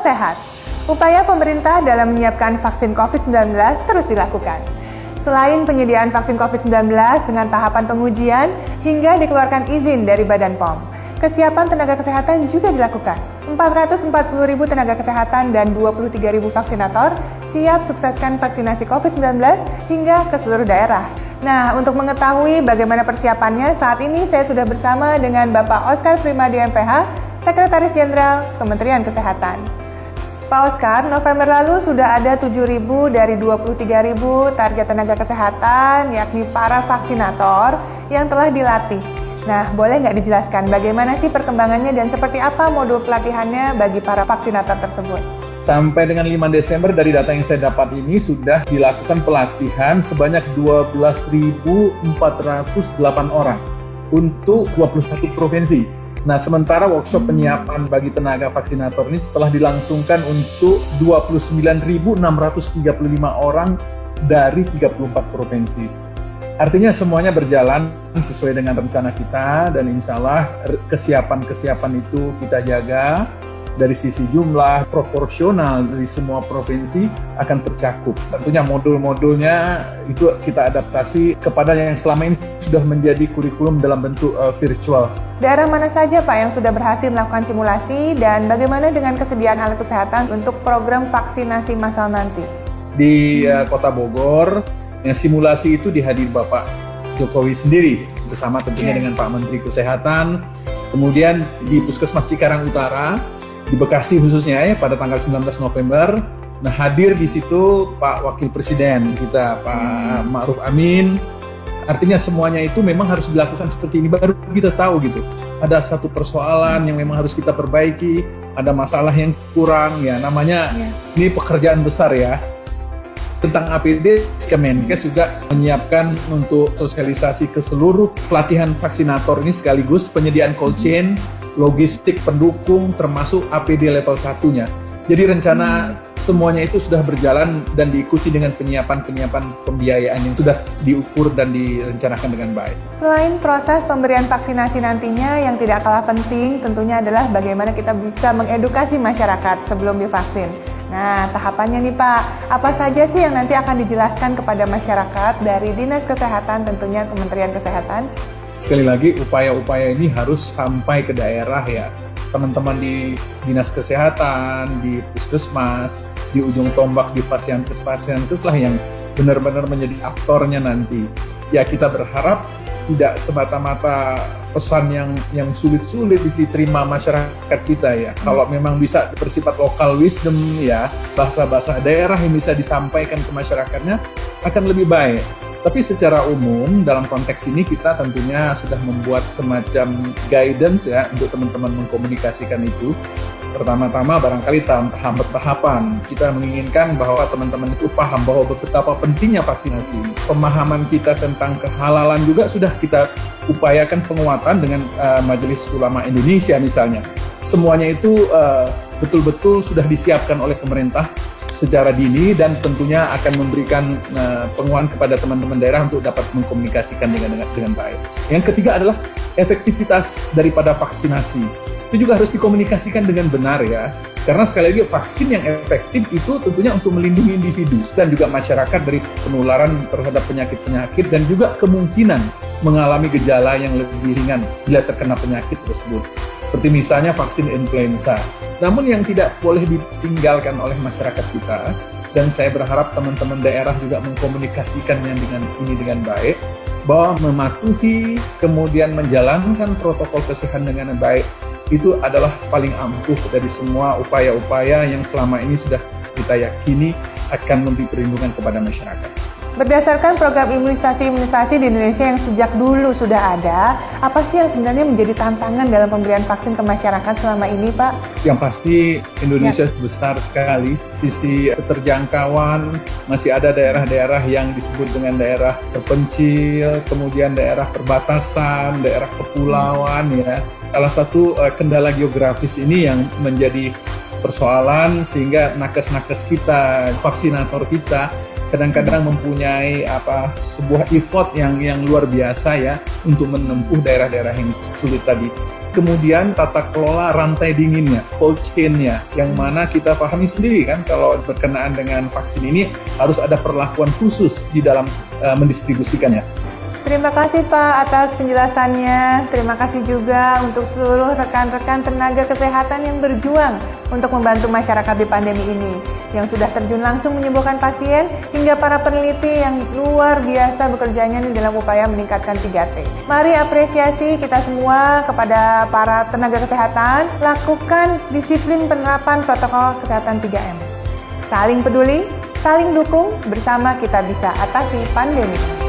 sehat. Upaya pemerintah dalam menyiapkan vaksin COVID-19 terus dilakukan. Selain penyediaan vaksin COVID-19 dengan tahapan pengujian hingga dikeluarkan izin dari Badan POM, kesiapan tenaga kesehatan juga dilakukan. 440.000 tenaga kesehatan dan 23.000 vaksinator siap sukseskan vaksinasi COVID-19 hingga ke seluruh daerah. Nah, untuk mengetahui bagaimana persiapannya, saat ini saya sudah bersama dengan Bapak Oscar Primadi MPH, Sekretaris Jenderal Kementerian Kesehatan. Pak Oscar, November lalu sudah ada 7.000 dari 23.000 target tenaga kesehatan, yakni para vaksinator yang telah dilatih. Nah, boleh nggak dijelaskan bagaimana sih perkembangannya dan seperti apa modul pelatihannya bagi para vaksinator tersebut? Sampai dengan 5 Desember dari data yang saya dapat ini sudah dilakukan pelatihan sebanyak 12.408 orang untuk 21 provinsi. Nah, sementara workshop penyiapan bagi tenaga vaksinator ini telah dilangsungkan untuk 29.635 orang dari 34 provinsi. Artinya semuanya berjalan sesuai dengan rencana kita dan insya Allah kesiapan itu kita jaga. Dari sisi jumlah proporsional dari semua provinsi akan tercakup. Tentunya modul-modulnya itu kita adaptasi kepada yang selama ini sudah menjadi kurikulum dalam bentuk virtual. Daerah mana saja Pak yang sudah berhasil melakukan simulasi dan bagaimana dengan kesediaan alat kesehatan untuk program vaksinasi massal nanti? Di Kota Bogor, simulasi itu dihadiri Bapak Jokowi sendiri bersama tentunya dengan Pak Menteri Kesehatan. Kemudian di Puskesmas Cikarang Utara, di Bekasi khususnya ya pada tanggal 19 November. Nah, hadir di situ Pak Wakil Presiden kita, Pak Ma'ruf Amin. Artinya semuanya itu memang harus dilakukan seperti ini, baru kita tahu gitu. Ada satu persoalan yang memang harus kita perbaiki, ada masalah yang kurang ya, namanya ini pekerjaan besar ya. Tentang APD, Kemenkes juga menyiapkan untuk sosialisasi ke seluruh pelatihan vaksinator ini sekaligus penyediaan cold chain, logistik pendukung termasuk APD level 1-nya. Jadi rencana semuanya itu sudah berjalan dan diikuti dengan penyiapan pembiayaan yang sudah diukur dan direncanakan dengan baik. Selain proses pemberian vaksinasi nantinya, yang tidak kalah penting tentunya adalah bagaimana kita bisa mengedukasi masyarakat sebelum divaksin. Nah, tahapannya nih Pak, apa saja sih yang nanti akan dijelaskan kepada masyarakat dari Dinas Kesehatan, tentunya Kementerian Kesehatan? Sekali lagi, upaya-upaya ini harus sampai ke daerah ya. Teman-teman di Dinas Kesehatan, di Puskesmas, di ujung tombak, di Fasiankes lah yang benar-benar menjadi aktornya nanti. Ya, kita berharap tidak semata-mata pesan yang sulit-sulit diterima masyarakat kita ya. Kalau memang bisa bersifat local wisdom ya, bahasa-bahasa daerah yang bisa disampaikan ke masyarakatnya akan lebih baik. Tapi secara umum dalam konteks ini kita tentunya sudah membuat semacam guidance ya untuk teman-teman mengkomunikasikan itu. Pertama-tama barangkali tahapan kita menginginkan bahwa teman-teman itu paham bahwa betapa pentingnya vaksinasi. Pemahaman kita tentang kehalalan juga sudah kita upayakan penguatan dengan Majelis Ulama Indonesia misalnya. Semuanya itu betul-betul sudah disiapkan oleh pemerintah secara dini dan tentunya akan memberikan penguatan kepada teman-teman daerah untuk dapat mengkomunikasikan dengan baik. Yang ketiga adalah efektivitas daripada vaksinasi. Itu juga harus dikomunikasikan dengan benar ya. Karena sekali lagi vaksin yang efektif itu tentunya untuk melindungi individu dan juga masyarakat dari penularan terhadap penyakit-penyakit dan juga kemungkinan mengalami gejala yang lebih ringan bila terkena penyakit tersebut. Seperti misalnya vaksin influenza. Namun yang tidak boleh ditinggalkan oleh masyarakat kita, dan saya berharap teman-teman daerah juga mengkomunikasikannya dengan baik, bahwa mematuhi kemudian menjalankan protokol kesehatan dengan baik itu adalah paling ampuh dari semua upaya-upaya yang selama ini sudah kita yakini akan memberi perlindungan kepada masyarakat. Berdasarkan program imunisasi di Indonesia yang sejak dulu sudah ada, apa sih yang sebenarnya menjadi tantangan dalam pemberian vaksin ke masyarakat selama ini, Pak? Yang pasti Indonesia besar sekali, sisi keterjangkauan, masih ada daerah-daerah yang disebut dengan daerah terpencil, kemudian daerah perbatasan, daerah kepulauan ya. Salah satu kendala geografis ini yang menjadi persoalan sehingga nakes-nakes kita, vaksinator kita kadang-kadang mempunyai sebuah effort yang luar biasa ya untuk menempuh daerah-daerah yang sulit tadi. kemudian tata kelola rantai dinginnya, cold chain-nya, yang mana kita pahami sendiri kan kalau berkenaan dengan vaksin ini harus ada perlakuan khusus di dalam mendistribusikannya. Terima kasih Pak atas penjelasannya. Terima kasih juga untuk seluruh rekan-rekan tenaga kesehatan yang berjuang untuk membantu masyarakat di pandemi ini, yang sudah terjun langsung menyembuhkan pasien, hingga para peneliti yang luar biasa bekerjanya dalam upaya meningkatkan 3T. Mari apresiasi kita semua kepada para tenaga kesehatan, lakukan disiplin penerapan protokol kesehatan 3M. Saling peduli, saling dukung, bersama kita bisa atasi pandemi.